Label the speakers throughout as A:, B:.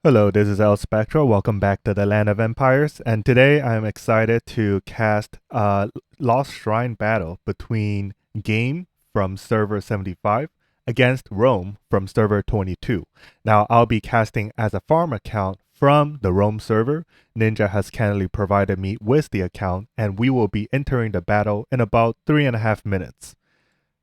A: Hello, this is El Spectro. Welcome back to the Land of Empires. And today I'm excited to cast a Lost Shrine battle between Game from server 75 against Rome from server 22. Now, I'll be casting as a farm account from the Rome server. Ninja has kindly provided me with the account, and we will be entering the battle in about 3.5 minutes.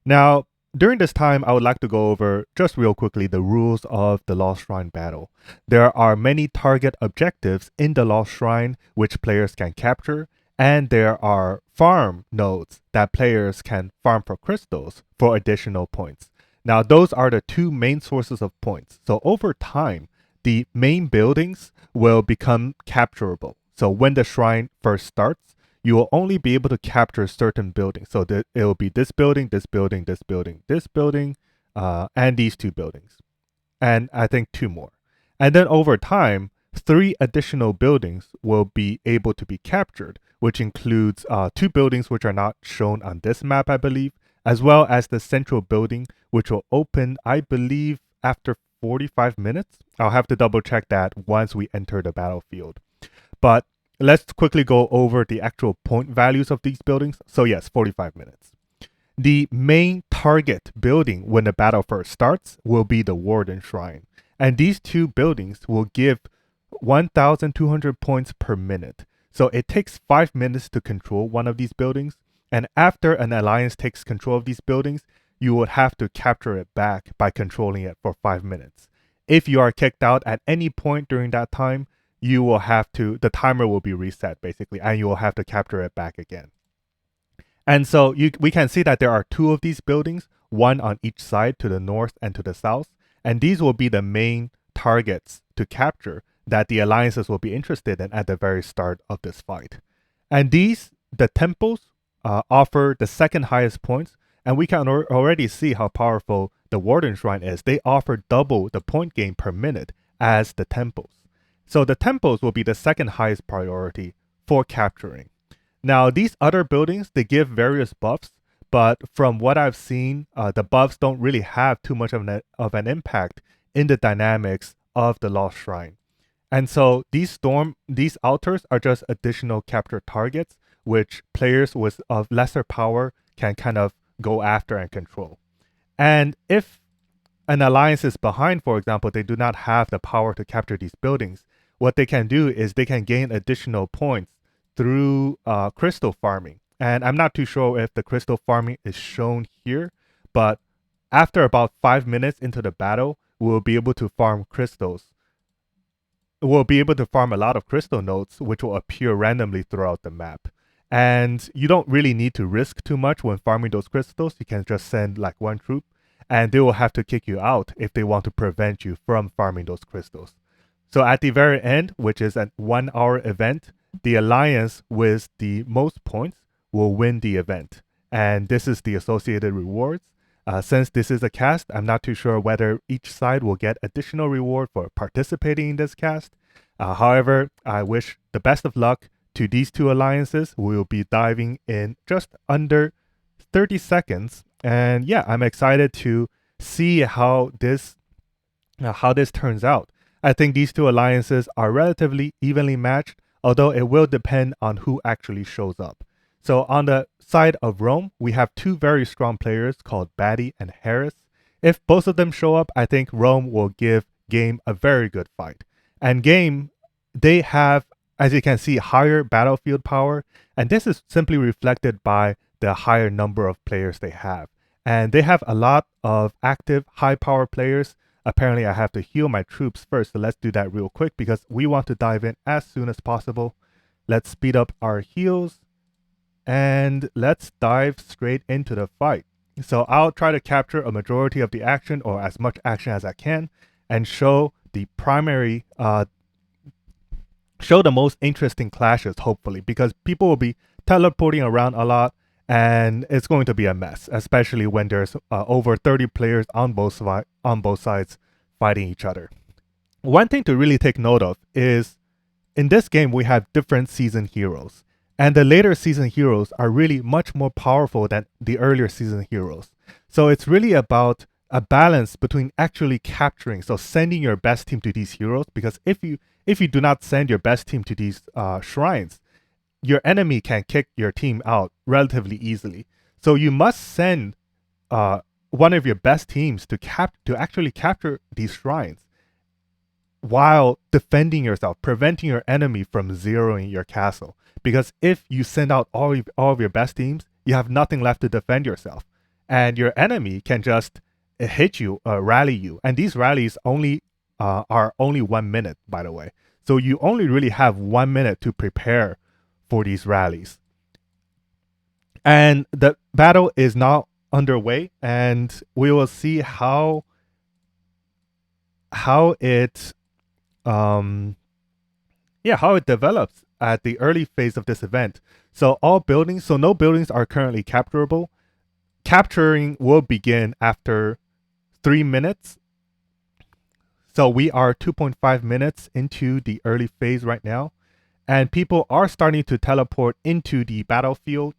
A: Now, during this time, I would like to go over just real quickly the rules of the Lost Shrine battle. There are many target objectives in the Lost Shrine which players can capture, and there are farm nodes that players can farm for crystals for additional points. Now, those are the two main sources of points. So, over time, the main buildings will become capturable. So, when the shrine first starts, you will only be able to capture certain buildings. So it will be this building, this building, this building, this building, and these two buildings. And I think two more. And then over time, three additional buildings will be able to be captured, which includes two buildings which are not shown on this map, I believe, as well as the central building, which will open, I believe, after 45 minutes. I'll have to double check that once we enter the battlefield. But let's quickly go over the actual point values of these buildings. So yes, 45 minutes. The main target building when the battle first starts will be the Warden Shrine. And these two buildings will give 1,200 points per minute. So it takes 5 minutes to control one of these buildings. And after an alliance takes control of these buildings, you would have to capture it back by controlling it for 5 minutes. If you are kicked out at any point during that time, you will have to, the timer will be reset basically, and you will have to capture it back again. And so we can see that there are two of these buildings, one on each side to the north and to the south. And these will be the main targets to capture that the alliances will be interested in at the very start of this fight. And these, the temples, offer the second highest points. And we can already see how powerful the Warden Shrine is. They offer double the point gain per minute as the temples. So the temples will be the second highest priority for capturing. Now, these other buildings, they give various buffs, but from what I've seen, the buffs don't really have too much of an impact in the dynamics of the Lost Shrine. And so these altars are just additional capture targets, which players with of lesser power can kind of go after and control. And if an alliance is behind, for example, they do not have the power to capture these buildings, what they can do is they can gain additional points through crystal farming. And I'm not too sure if the crystal farming is shown here, but after about 5 minutes into the battle, we'll be able to farm crystals. We'll be able to farm a lot of crystal nodes, which will appear randomly throughout the map. And you don't really need to risk too much when farming those crystals. You can just send like one troop, and they will have to kick you out if they want to prevent you from farming those crystals. So at the very end, which is a 1 hour event, the alliance with the most points will win the event. And this is the associated rewards. Since this is a cast, I'm not too sure whether each side will get additional reward for participating in this cast. However, I wish the best of luck to these two alliances. We will be diving in just under 30 seconds. And yeah, I'm excited to see how this turns out. I think these two alliances are relatively evenly matched, although it will depend on who actually shows up. So on the side of Rome, we have two very strong players called Batty and Harris. If both of them show up, I think Rome will give Game a very good fight. And Game, they have, as you can see, higher battlefield power, and this is simply reflected by the higher number of players they have. And they have a lot of active high power players. Apparently, I have to heal my troops first, so let's do that real quick because we want to dive in as soon as possible. Let's speed up our heals, and let's dive straight into the fight. So I'll try to capture a majority of the action, or as much action as I can, and show the most interesting clashes, hopefully, because people will be teleporting around a lot, and it's going to be a mess, especially when there's over 30 players on both sides fighting each other. One thing to really take note of is in this game we have different season heroes, and the later season heroes are really much more powerful than the earlier season heroes. So it's really about a balance between actually capturing, so sending your best team to these heroes, because if you do not send your best team to these shrines, your enemy can kick your team out relatively easily. So you must send uh, one of your best teams to actually capture these shrines while defending yourself, preventing your enemy from zeroing your castle. Because if you send out all of your best teams, you have nothing left to defend yourself. And your enemy can just hit you, rally you. And these rallies are only 1 minute, by the way. So you only really have 1 minute to prepare for these rallies. And the battle is now underway, and we will see how it how it develops at the early phase of this event. So no buildings are currently capturable. Capturing will begin after 3 minutes. So we are 2.5 minutes into the early phase right now, and people are starting to teleport into the battlefield.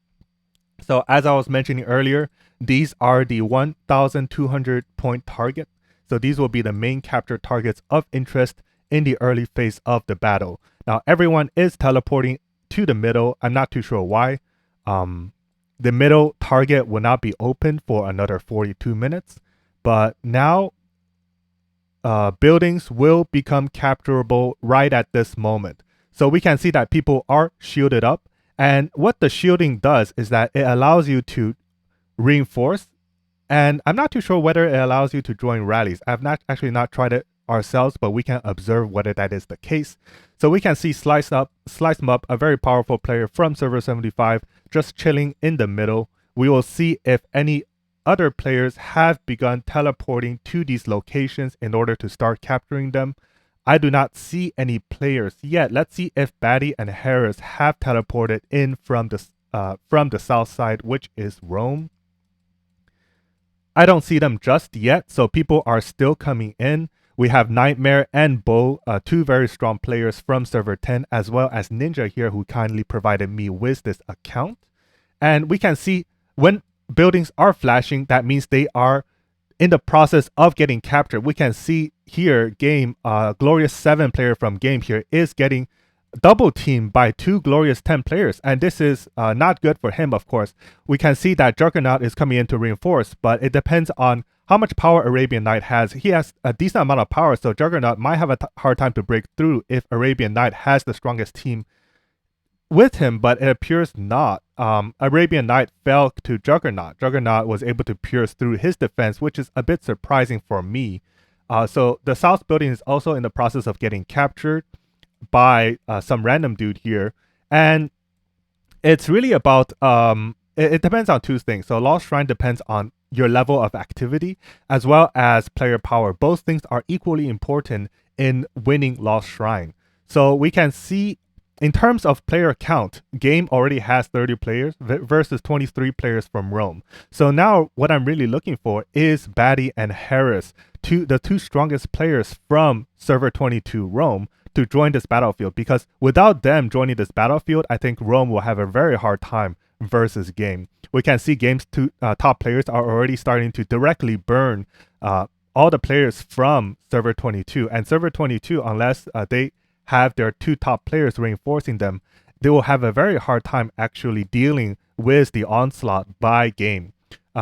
A: So as I was mentioning earlier, these are the 1,200 point target. So these will be the main capture targets of interest in the early phase of the battle. Now everyone is teleporting to the middle. I'm not too sure why. The middle target will not be open for another 42 minutes. But now buildings will become capturable right at this moment. So we can see that people are shielded up. And what the shielding does is that it allows you to reinforce. And I'm not too sure whether it allows you to join rallies. I've not tried it ourselves, but we can observe whether that is the case. So we can see Slice Mup, a very powerful player from server 75, just chilling in the middle. We will see if any other players have begun teleporting to these locations in order to start capturing them. I do not see any players yet. Let's see if Batty and Harris have teleported in from the south side, which is Rome. I don't see them just yet, so people are still coming in. We have Nightmare and Bo, two very strong players from server 10, as well as Ninja here, who kindly provided me with this account. And we can see when buildings are flashing, that means they are in the process of getting captured. We can see here Game, Glorious 7 player from Game here is getting double teamed by two Glorious 10 players, and this is not good for him, of course. We can see that Juggernaut is coming in to reinforce, but it depends on how much power Arabian Knight has. He has a decent amount of power, so Juggernaut might have a hard time to break through if Arabian Knight has the strongest team with him, but it appears not. Arabian Knight fell to Juggernaut. Juggernaut was able to pierce through his defense, which is a bit surprising for me. So the south building is also in the process of getting captured by some random dude here. And it's really about, it depends on two things. So Lost Shrine depends on your level of activity as well as player power. Both things are equally important in winning Lost Shrine. So we can see in terms of player count, Game already has 30 players versus 23 players from Rome. So now what I'm really looking for is Batty and Harris, the two strongest players from server 22 Rome, to join this battlefield, because without them joining this battlefield, I think Rome will have a very hard time versus Game. We can see Game's two top players are already starting to directly burn all the players from server 22. And server 22, unless they have their two top players reinforcing them, they will have a very hard time actually dealing with the onslaught by Game.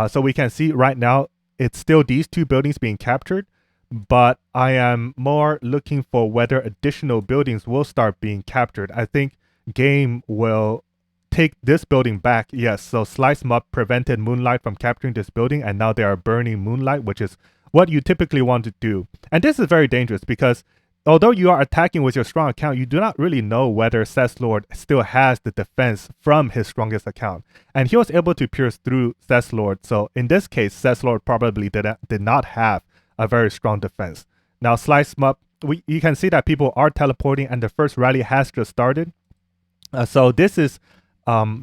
A: So we can see right now, it's still these two buildings being captured, but I am more looking for whether additional buildings will start being captured. I think Game will take this building back. Yes, so Slice Mup prevented Moonlight from capturing this building, and now they are burning Moonlight, which is what you typically want to do. And this is very dangerous because although you are attacking with your strong account, you do not really know whether Cess Lord still has the defense from his strongest account. And he was able to pierce through Cess Lord. So in this case, Cess Lord probably did not have a very strong defense. Now Slice Mup, you can see that people are teleporting and the first rally has just started. So this is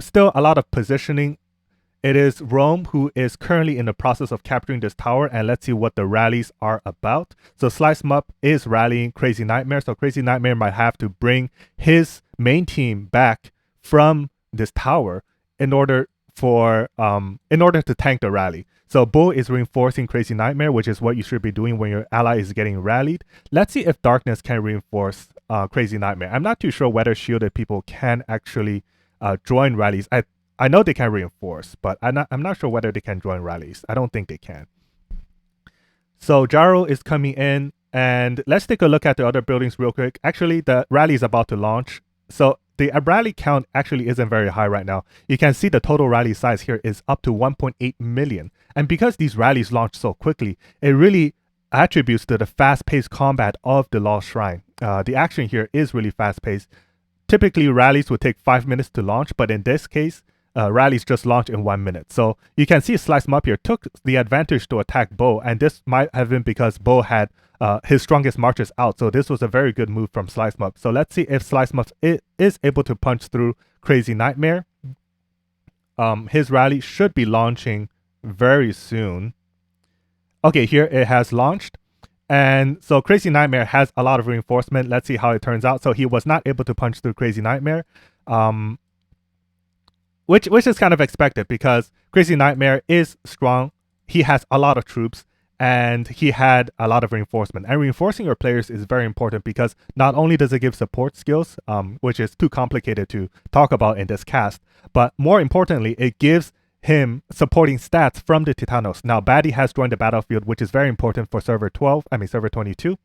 A: still a lot of positioning. It is Rome who is currently in the process of capturing this tower, and let's see what the rallies are about. So Slice Mup is rallying Crazy Nightmare, so Crazy Nightmare might have to bring his main team back from this tower in order to tank the rally. So Bull is reinforcing Crazy Nightmare, which is what you should be doing when your ally is getting rallied. Let's see if Darkness can reinforce Crazy Nightmare. I'm not too sure whether shielded people can actually join rallies. I know they can reinforce, but I'm not sure whether they can join rallies. I don't think they can. So Jaro is coming in, and let's take a look at the other buildings real quick. Actually, the rally is about to launch. So the rally count actually isn't very high right now. You can see the total rally size here is up to 1.8 million. And because these rallies launch so quickly, it really attributes to the fast-paced combat of the Lost Shrine. The action here is really fast-paced. Typically, rallies would take 5 minutes to launch, but in this case, rallies just launch in 1 minute. So you can see Slice Up here took the advantage to attack Bo, and this might have been because Bo had his strongest marches out. So this was a very good move from Slice Up. So let's see if Slice Up is able to punch through Crazy Nightmare. His rally should be launching very soon. Okay, here it has launched. And so Crazy Nightmare has a lot of reinforcement. Let's see how it turns out. So he was not able to punch through Crazy Nightmare. Which is kind of expected because Crazy Nightmare is strong. He has a lot of troops and he had a lot of reinforcement. And reinforcing your players is very important because not only does it give support skills, which is too complicated to talk about in this cast, but more importantly, it gives him supporting stats from the Titanos. Now, Batty has joined the battlefield, which is very important for server 22.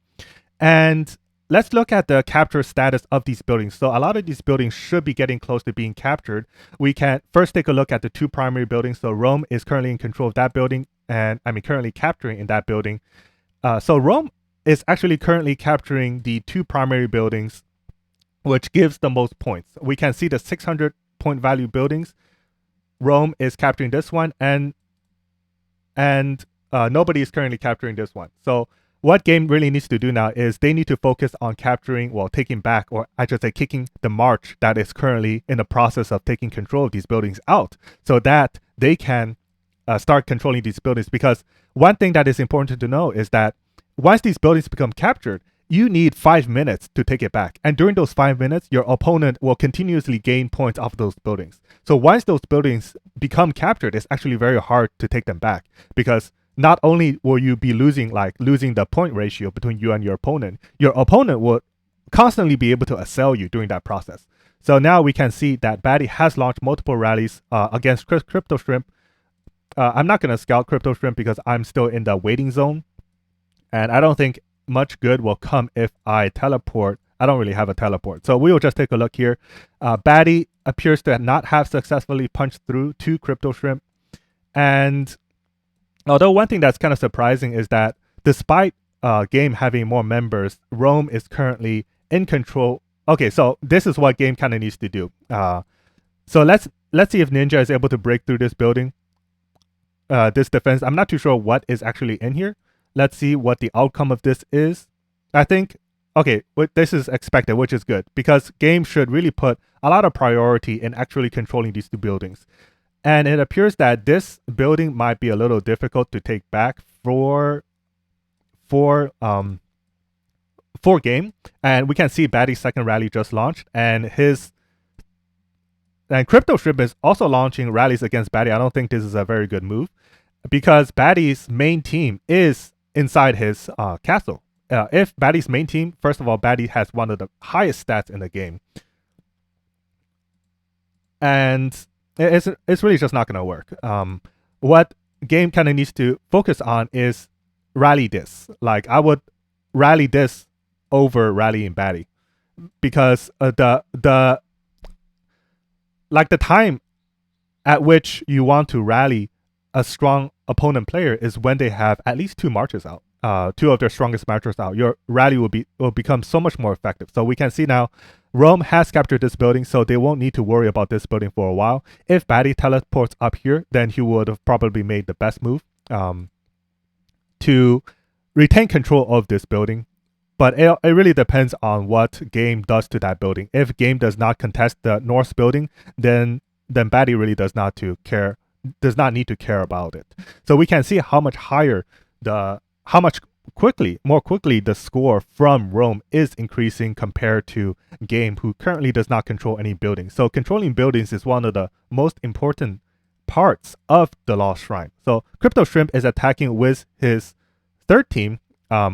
A: And let's look at the capture status of these buildings. So a lot of these buildings should be getting close to being captured. We can first take a look at the two primary buildings. So Rome is currently in control of that building, and currently capturing in that building. So Rome is actually currently capturing the two primary buildings, which gives the most points. We can see the 600 point value buildings. Rome is capturing this one, and nobody is currently capturing this one. So what game really needs to do now is they need to focus on capturing, well, taking back, or I should say kicking the march that is currently in the process of taking control of these buildings out, so that they can start controlling these buildings. Because one thing that is important to know is that once these buildings become captured, you need 5 minutes to take it back. And during those 5 minutes, your opponent will continuously gain points off of those buildings. So once those buildings become captured, it's actually very hard to take them back, because not only will you be losing the point ratio between you and your opponent will constantly be able to assail you during that process. So now we can see that Batty has launched multiple rallies against Crypto Shrimp. I'm not going to scout Crypto Shrimp because I'm still in the waiting zone, and I don't think much good will come if I teleport. I don't really have a teleport. So we will just take a look here. Batty appears to not have successfully punched through to Crypto Shrimp. And although one thing that's kind of surprising is that despite game having more members, Rome is currently in control. Okay, so this is what game kind of needs to do. So let's see if Ninja is able to break through this building, this defense. I'm not too sure what is actually in here. Let's see what the outcome of this is. I think, okay, this is expected, which is good, because game should really put a lot of priority in actually controlling these two buildings. And it appears that this building might be a little difficult to take back for game. And we can see Batty's second rally just launched, and Crypto Shrimp is also launching rallies against Batty. I don't think this is a very good move, because Batty's main team is inside his castle. If Batty's main team, first of all, Batty has one of the highest stats in the game, and it's really just not going to work. What game kind of needs to focus on is rally this. Like, I would rally this over rallying Batty, because the time at which you want to rally a strong opponent player is when they have at least 2 marches out, 2 of their strongest marchers out. Your rally will become so much more effective. So we can see now Rome has captured this building, so they won't need to worry about this building for a while. If Batty teleports up here, then he would have probably made the best move to retain control of this building. But it really depends on what game does to that building. If game does not contest the North building, then Batty really does not need to care about it. So we can see how much more quickly the score from Rome is increasing compared to game, who currently does not control any buildings. So controlling buildings is one of the most important parts of the Lost Shrine. So Crypto Shrimp is attacking with his third team,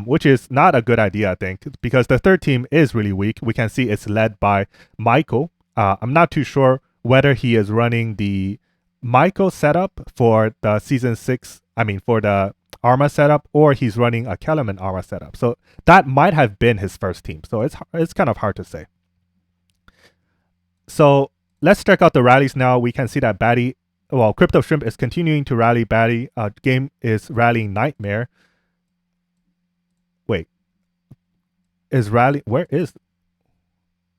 A: which is not a good idea, I think, because the third team is really weak. We can see it's led by Michael. I'm not too sure whether he is running the Michael setup for the season 6, for the Arma setup, or he's running a Kellerman Arma setup. So that might have been his first team. So it's kind of hard to say. So let's check out the rallies now. We can see that Crypto Shrimp is continuing to rally Batty. Game is rallying Nightmare. Wait. Where is...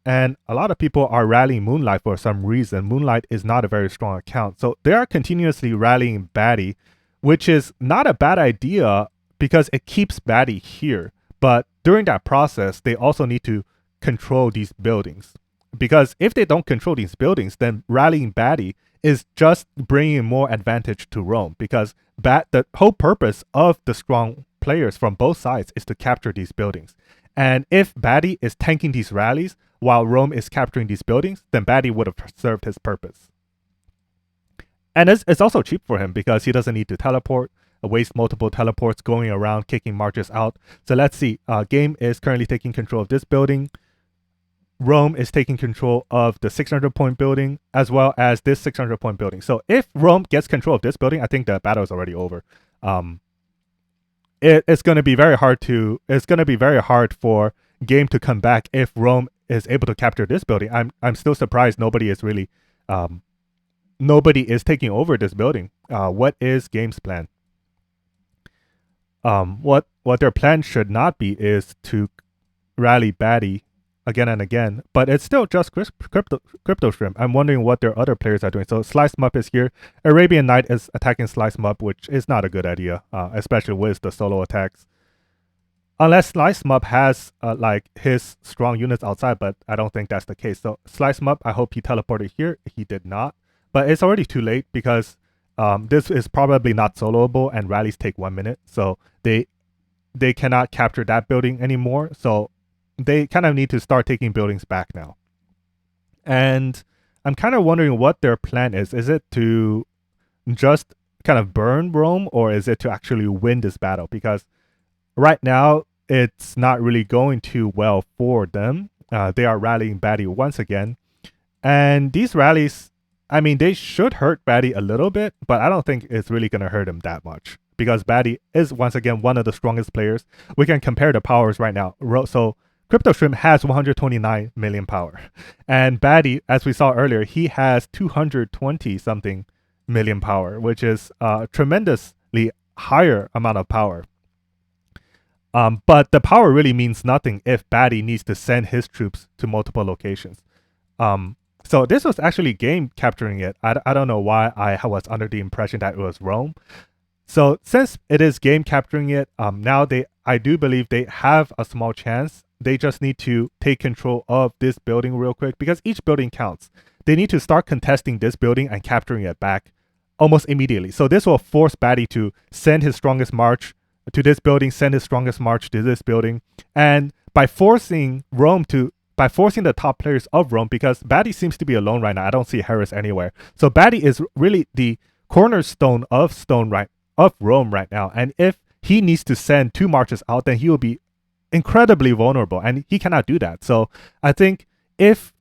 A: And a lot of people are rallying Moonlight for some reason. Moonlight is not a very strong account. So they are continuously rallying Batty, which is not a bad idea because it keeps Batty here. But during that process, they also need to control these buildings. Because if they don't control these buildings, then rallying Batty is just bringing more advantage to Rome. Because the whole purpose of the strong players from both sides is to capture these buildings. And if Batty is tanking these rallies while Rome is capturing these buildings, then Batty would have served his purpose. And it's also cheap for him because he doesn't need to teleport, waste multiple teleports going around, kicking marches out. So let's see. Game is currently taking control of this building. Rome is taking control of the 600-point building as well as this 600-point building. So if Rome gets control of this building, I think the battle is already over. It's going to be very hard for Game to come back if Rome is able to capture this building. I'm still surprised nobody is taking over this building. What is Game's plan? What their plan should not be is to rally Batty again and again, but it's still just Crypto Shrimp. I'm wondering what their other players are doing. So Slice Mup is here. Arabian Knight is attacking Slice Mup, which is not a good idea, especially with the solo attacks. Unless Slice Mup has his strong units outside, but I don't think that's the case. So Slice Mup, I hope he teleported here. He did not, but it's already too late because this is probably not soloable and rallies take 1 minute. So they cannot capture that building anymore. So they kind of need to start taking buildings back now. And I'm kind of wondering what their plan is. Is it to just kind of burn Rome, or is it to actually win this battle? Because right now, it's not really going too well for them. They are rallying Batty once again. And these rallies, they should hurt Batty a little bit, but I don't think it's really going to hurt him that much. Because Batty is, once again, one of the strongest players. We can compare the powers right now. So Crypto Shrimp has 129 million power. And Batty, as we saw earlier, he has 220-something million power, which is a tremendously higher amount of power. But the power really means nothing if Batty needs to send his troops to multiple locations. So this was actually Game capturing it. I don't know why I was under the impression that it was Rome. So since it is Game capturing it, now I do believe they have a small chance. They just need to take control of this building real quick because each building counts. They need to start contesting this building and capturing it back almost immediately. So this will force Batty to send his strongest march to this building, send his strongest march to this building. And by forcing the top players of Rome, because Batty seems to be alone right now. I don't see Harris anywhere. So Batty is really the cornerstone of Rome right now. And if he needs to send 2 marches out, then he will be incredibly vulnerable, and he cannot do that. So I think if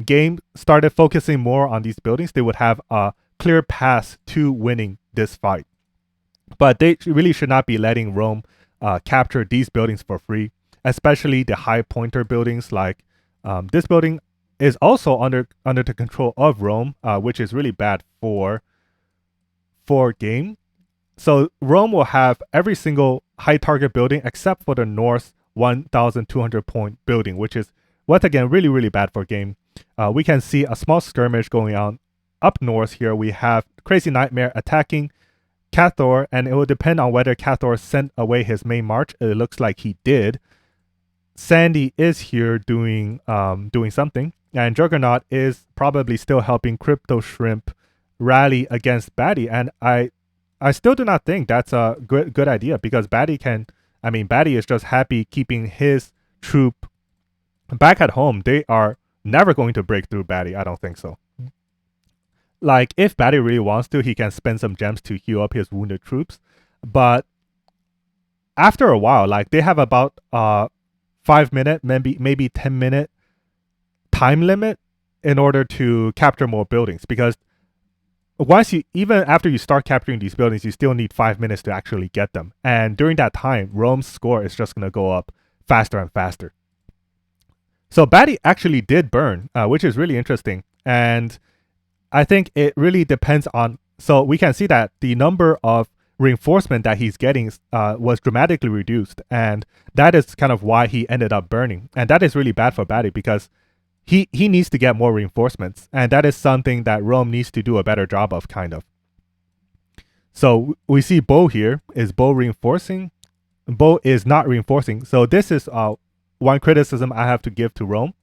A: Game started focusing more on these buildings, they would have a clear path to winning this fight. But they really should not be letting Rome capture these buildings for free, especially the high pointer buildings. Like this building is also under the control of Rome, which is really bad for Game. So Rome will have every single high target building except for the north 1,200 point building, which is once again really, really bad for Game. We can see a small skirmish going on up north here. We have Crazy Nightmare attacking Cathor, and it will depend on whether Cathor sent away his main march. It looks like he did. Sandy is here doing something, and Juggernaut is probably still helping Crypto Shrimp rally against Batty. And I still do not think that's a good idea, because Batty is just happy keeping his troop back at home. They are never going to break through Batty. I don't think so. like if Batty really wants to, he can spend some gems to heal up his wounded troops. But after a while, like they have about 5 minute, maybe 10 minute time limit in order to capture more buildings, because once you, even after you start capturing these buildings, you still need 5 minutes to actually get them. And during that time, Rome's score is just going to go up faster and faster. So Batty actually did burn, which is really interesting. And I think it really depends on. So we can see that the number of reinforcement that he's getting was dramatically reduced. And that is kind of why he ended up burning. And that is really bad for Batty, because he needs to get more reinforcements, and that is something that Rome needs to do a better job of, kind of. So we see Bo here. Is Bo reinforcing? Bo is not reinforcing. So this is one criticism I have to give to Rome.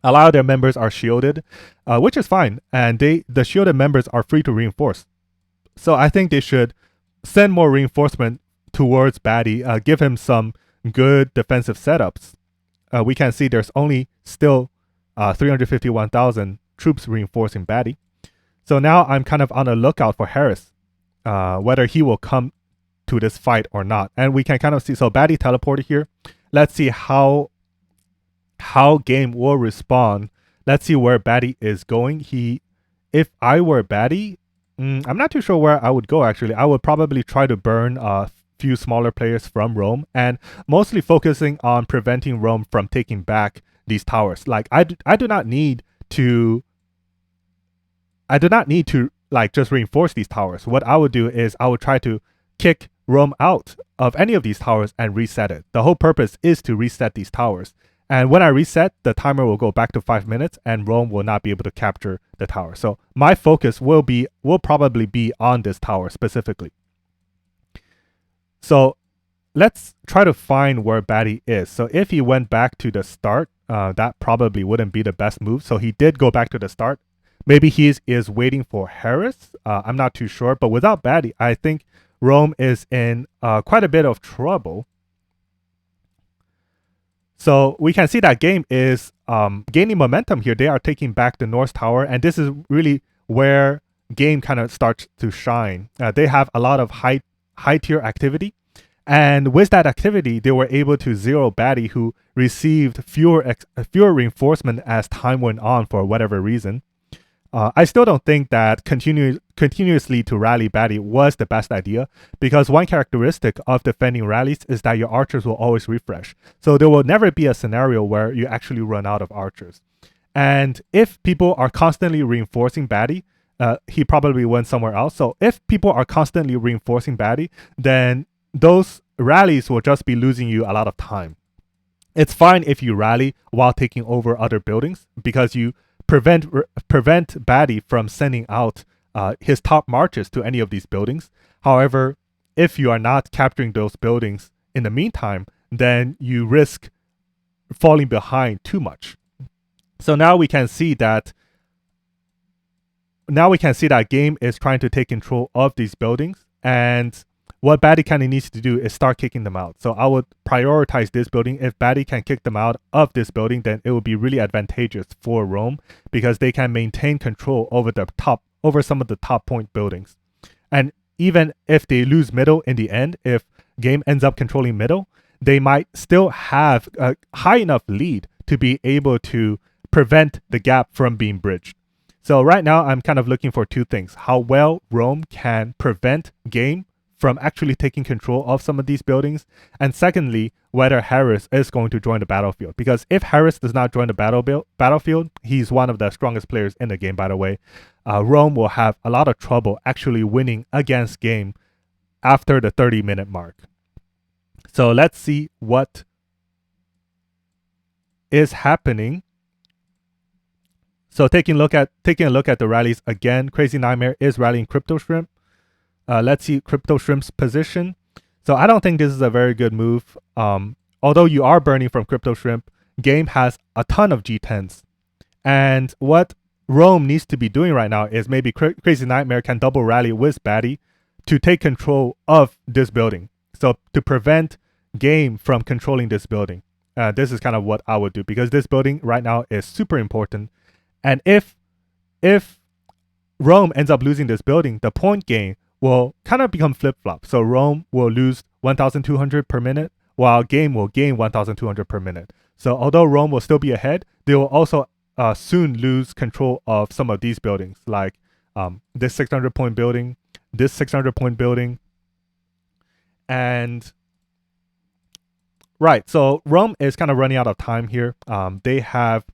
A: A lot of their members are shielded, which is fine, and the shielded members are free to reinforce. So I think they should send more reinforcement towards Batty, give him some good defensive setups. We can see there's only still 351,000 troops reinforcing Batty. So now I'm kind of on the lookout for Harris, whether he will come to this fight or not. And we can kind of see, so Batty teleported here. Let's see how game will respond. Let's see where Batty is going. If I were Batty, I'm not too sure where I would go, actually. I would probably try to burn a few smaller players from Rome, and mostly focusing on preventing Rome from taking back these towers. Like I do not need to like just reinforce these towers. What I would do is I would try to kick Rome out of any of these towers and reset it. The whole purpose is to reset these towers. And when I reset, the timer will go back to 5 minutes and Rome will not be able to capture the tower. So my focus will probably be on this tower specifically. So let's try to find where Batty is. So if he went back to the start, that probably wouldn't be the best move. So he did go back to the start. Maybe he is waiting for Harris. I'm not too sure. But without Batty, I think Rome is in quite a bit of trouble. So we can see that game is gaining momentum here. They are taking back the North Tower. And this is really where game kind of starts to shine. They have a lot of high tier activity. And with that activity, they were able to zero Batty, who received fewer reinforcement as time went on for whatever reason. I still don't think that continuously to rally Batty was the best idea, because one characteristic of defending rallies is that your archers will always refresh. So there will never be a scenario where you actually run out of archers. And if people are constantly reinforcing Batty, he probably went somewhere else. So if people are constantly reinforcing Batty, then those rallies will just be losing you a lot of time. It's fine if you rally while taking over other buildings, because you prevent Batty from sending out his top marches to any of these buildings. However, if you are not capturing those buildings in the meantime, then you risk falling behind too much. So now we can see that game is trying to take control of these buildings, and what Batty kind of needs to do is start kicking them out. So I would prioritize this building. If Batty can kick them out of this building, then it would be really advantageous for Rome, because they can maintain control over some of the top point buildings. And even if they lose middle in the end, if game ends up controlling middle, they might still have a high enough lead to be able to prevent the gap from being bridged. So right now I'm kind of looking for two things: how well Rome can prevent game from actually taking control of some of these buildings, and secondly, whether Harris is going to join the battlefield. Because if Harris does not join the battlefield, he's one of the strongest players in the game, by the way, Rome will have a lot of trouble actually winning against game after the 30-minute mark. So let's see what is happening. So taking a look at the rallies again, Crazy Nightmare is rallying Crypto Shrimp. Let's see Crypto Shrimp's position. So I don't think this is a very good move. Although you are burning from Crypto Shrimp, game has a ton of G10s. And what Rome needs to be doing right now is maybe Crazy Nightmare can double rally with Batty to take control of this building. So to prevent game from controlling this building. This is kind of what I would do, because this building right now is super important. And if Rome ends up losing this building, the point gain will kind of become flip-flop. So Rome will lose 1,200 per minute, while game will gain 1,200 per minute. So although Rome will still be ahead, they will also soon lose control of some of these buildings, like this 600 point building, this 600 point building, and right. So Rome is kind of running out of time here. They have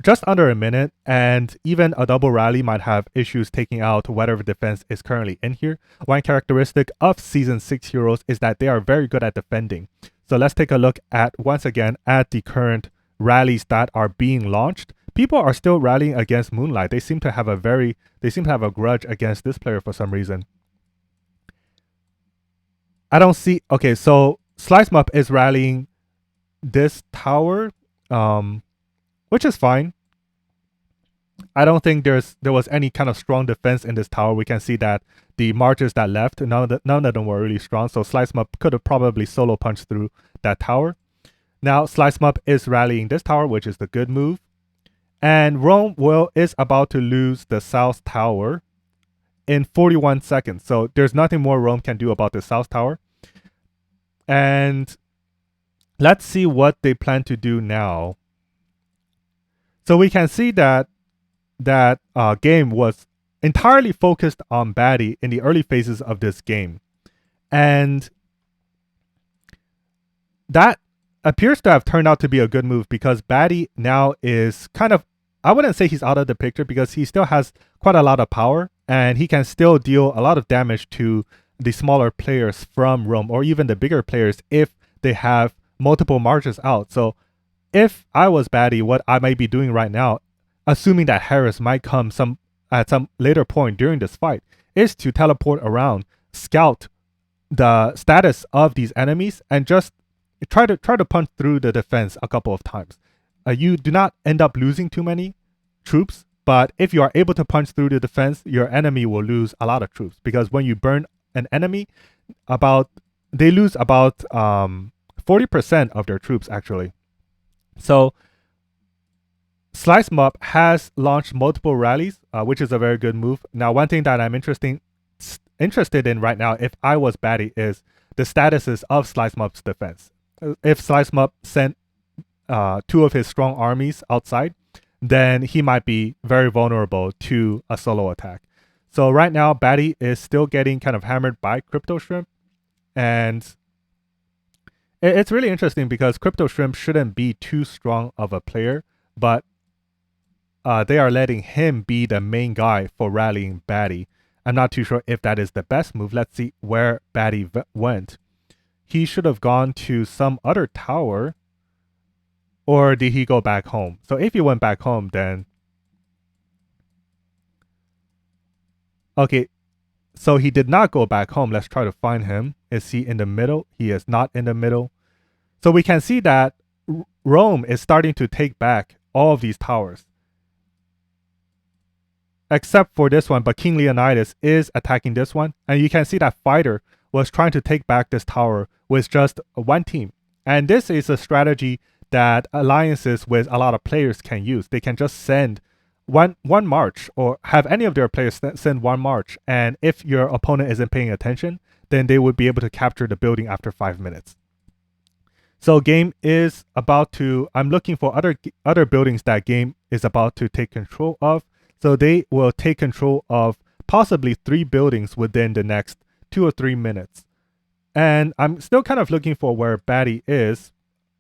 A: just under a minute, and even a double rally might have issues taking out whatever defense is currently in here. One characteristic of Season 6 heroes is that they are very good at defending. So let's take a look at, once again, at the current rallies that are being launched. People are still rallying against Moonlight. They seem to have a grudge against this player for some reason. I don't see, okay, so Slice Mup is rallying this tower, which is fine. I don't think there was any kind of strong defense in this tower. We can see that the marches that left, none of them were really strong. So Slice Mup could have probably solo punched through that tower. Now Slice Mup is rallying this tower, which is the good move. And Rome is about to lose the south tower in 41 seconds. So there's nothing more Rome can do about the south tower. And let's see what they plan to do now. So we can see that game was entirely focused on Batty in the early phases of this game. And that appears to have turned out to be a good move, because Batty now is kind of, I wouldn't say he's out of the picture, because he still has quite a lot of power and he can still deal a lot of damage to the smaller players from Rome, or even the bigger players if they have multiple marches out. So if I was Batty, what I might be doing right now, assuming that Harris might come at some later point during this fight, is to teleport around, scout the status of these enemies, and just try to punch through the defense a couple of times. You do not end up losing too many troops, but if you are able to punch through the defense, your enemy will lose a lot of troops, because when you burn an enemy, they lose about 40% of their troops actually. So Slice Mup has launched multiple rallies, which is a very good move. Now, one thing that I'm interested in right now, if I was Batty, is the statuses of Slice Mup's defense. If Slice Mup sent 2 of his strong armies outside, then he might be very vulnerable to a solo attack. So right now, Batty is still getting kind of hammered by Crypto Shrimp, and it's really interesting because Crypto Shrimp shouldn't be too strong of a player, but they are letting him be the main guy for rallying Batty. I'm not too sure if that is the best move. Let's see where Batty went. He should have gone to some other tower, or did he go back home? So if he went back home, then okay, so he did not go back home. Let's try to find him. Is he in the middle? He is not in the middle. So we can see that Rome is starting to take back all of these towers, except for this one, but King Leonidas is attacking this one. And you can see that Fighter was trying to take back this tower with just one team. And this is a strategy that alliances with a lot of players can use. They can just send one march, or have any of their players send one march. And if your opponent isn't paying attention, then they would be able to capture the building after 5 minutes. So game is about to, I'm looking for other buildings that game is about to take control of. So they will take control of possibly 3 buildings within the next 2 or 3 minutes. And I'm still kind of looking for where Batty is,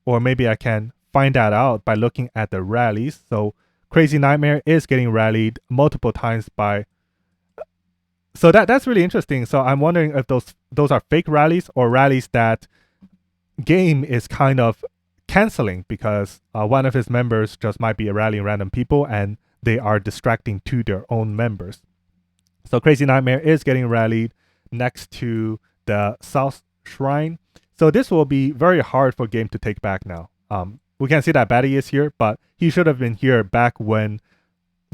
A: or maybe I can find that out by looking at the rallies. So Crazy Nightmare is getting rallied multiple times by... So that's really interesting. So I'm wondering if those are fake rallies, or rallies that game is kind of canceling because one of his members just might be rallying random people and they are distracting to their own members. So Crazy Nightmare is getting rallied next to the South Shrine. So this will be very hard for game to take back now. We can see that Batty is here, but he should have been here back when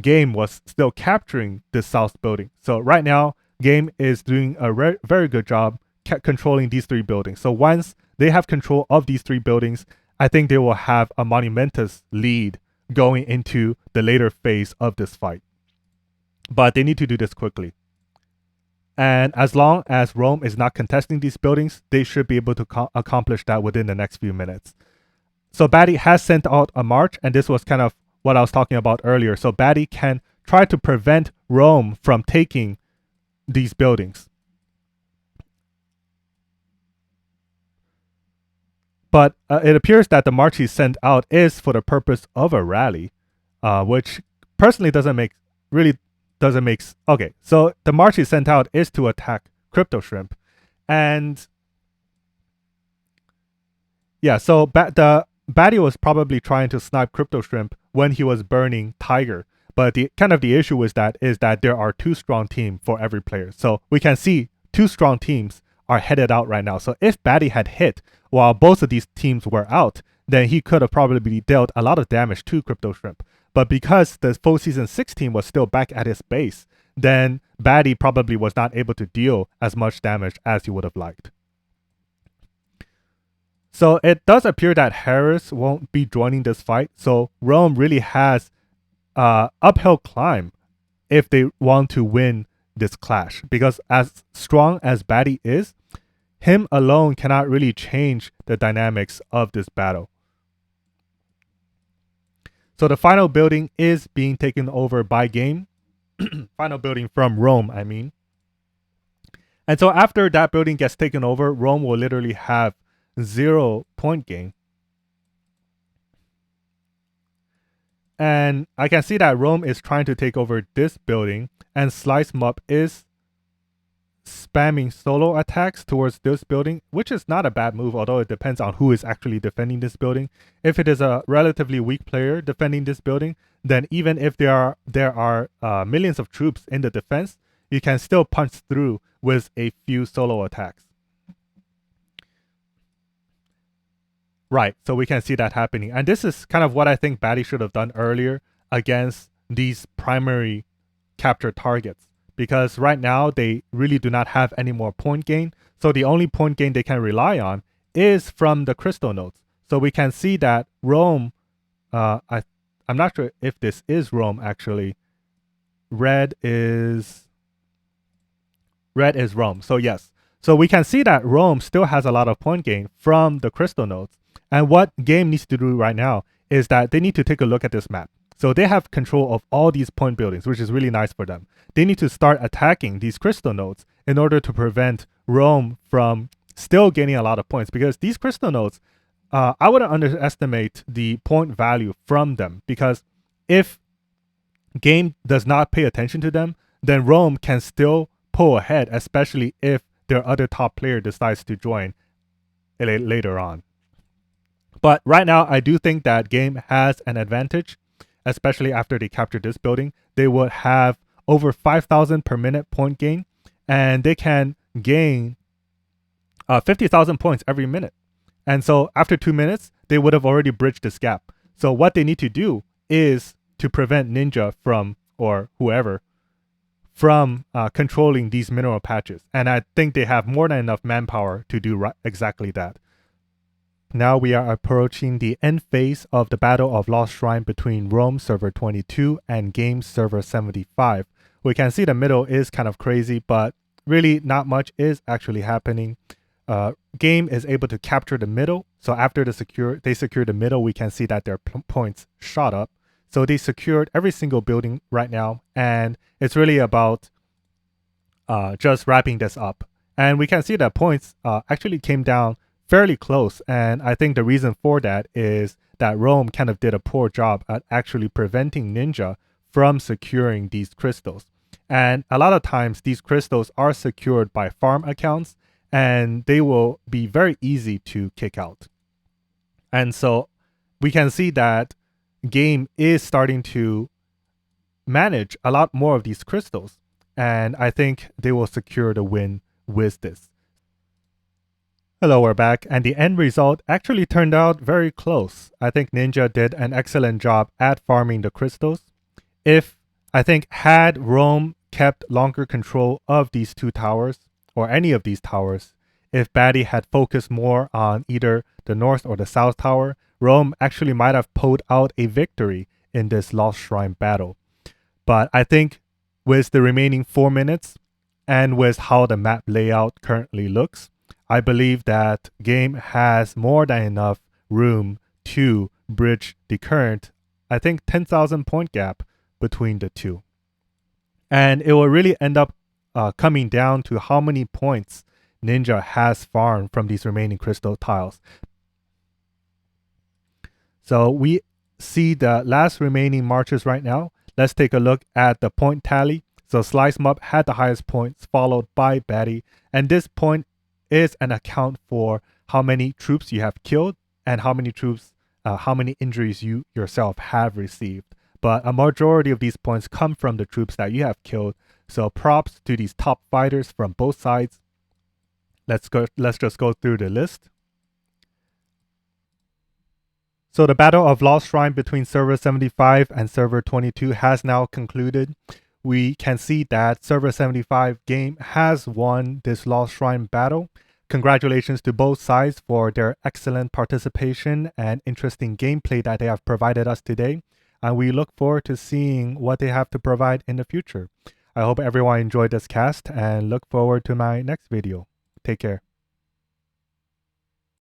A: game was still capturing this south building. So right now, game is doing a very good job controlling these 3 buildings. So once they have control of these 3 buildings, I think they will have a monumentous lead going into the later phase of this fight. but they need to do this quickly. And as long as Rome is not contesting these buildings, they should be able to accomplish that within the next few minutes. So Batty has sent out a march, and this was kind of what I was talking about earlier. So Batty can try to prevent Rome from taking these buildings. But it appears that the march he sent out is for the purpose of a rally, which personally doesn't make. Okay, so the march he sent out is to attack Crypto Shrimp, and yeah, so the Batty was probably trying to snipe Crypto Shrimp when he was burning Tiger. But the issue is that there are two strong teams for every player. So we can see two strong teams are headed out right now. So if Batty had hit while both of these teams were out, then he could have probably dealt a lot of damage to Crypto Shrimp. But because the full season 6 team was still back at his base, then Batty probably was not able to deal as much damage as he would have liked. So it does appear that Harris won't be joining this fight. So Rome really has uphill climb if they want to win this clash. Because as strong as Batty is, him alone cannot really change the dynamics of this battle. So the final building is being taken over by Game. Final building from Rome, I mean. And so after that building gets taken over, Rome will literally have 0 point gain. And I can see that Rome is trying to take over this building, and Slice Mup is spamming solo attacks towards this building, which is not a bad move, although it depends on who is actually defending this building. If it is a relatively weak player defending this building, then even if there are millions of troops in the defense, you can still punch through with a few solo attacks. Right, so we can see that happening. And this is kind of what I think Batty should have done earlier against these primary capture targets. Because right now, they really do not have any more point gain. So the only point gain they can rely on is from the crystal nodes. So we can see that Rome, I'm not sure if this is Rome actually. Red is Rome, so yes. So we can see that Rome still has a lot of point gain from the crystal nodes. And what Game needs to do right now is that they need to take a look at this map. So they have control of all these point buildings, which is really nice for them. They need to start attacking these crystal nodes in order to prevent Rome from still gaining a lot of points. Because these crystal nodes, I wouldn't underestimate the point value from them. Because if Game does not pay attention to them, then Rome can still pull ahead, especially if their other top player decides to join later on. But right now, I do think that Game has an advantage, especially after they capture this building. They would have over 5,000 per minute point gain, and they can gain 50,000 points every minute. And so after 2 minutes, they would have already bridged this gap. So what they need to do is to prevent Ninja from, or whoever, from controlling these mineral patches. And I think they have more than enough manpower to do exactly that. Now we are approaching the end phase of the Battle of Lost Shrine between Rome server 22 and Game server 75. We can see the middle is kind of crazy, but really not much is actually happening. Game is able to capture the middle. So after they secure the middle, we can see that their points shot up. So they secured every single building right now, and it's really about just wrapping this up. And we can see that points actually came down fairly close, and I think the reason for that is that Rome kind of did a poor job at actually preventing Ninja from securing these crystals. And a lot of times these crystals are secured by farm accounts, and they will be very easy to kick out. And so we can see that Game is starting to manage a lot more of these crystals, and I think they will secure the win with this. Hello, we're back, and the end result actually turned out very close. I think Ninja did an excellent job at farming the crystals. Had Rome kept longer control of these two towers, or any of these towers, if Batty had focused more on either the north or the south tower, Rome actually might have pulled out a victory in this Lost Shrine battle. But I think with the remaining 4 minutes and with how the map layout currently looks, I believe that game has more than enough room to bridge the current, I think, 10,000 point gap between the two. And it will really end up coming down to how many points Ninja has farmed from these remaining crystal tiles. So we see the last remaining marches right now. Let's take a look at the point tally. So Slice Mob had the highest points, followed by Betty. And this point is an account for how many troops you have killed and how many injuries you yourself have received. But a majority of these points come from the troops that you have killed. So props to these top fighters from both sides. Let's just go through the list. So the Battle of Lost Shrine between server 75 and server 22 has now concluded. We can see that server 75 game has won this Lost Shrine battle. Congratulations to both sides for their excellent participation and interesting gameplay that they have provided us today. And we look forward to seeing what they have to provide in the future. I hope everyone enjoyed this cast and look forward to my next video. Take care.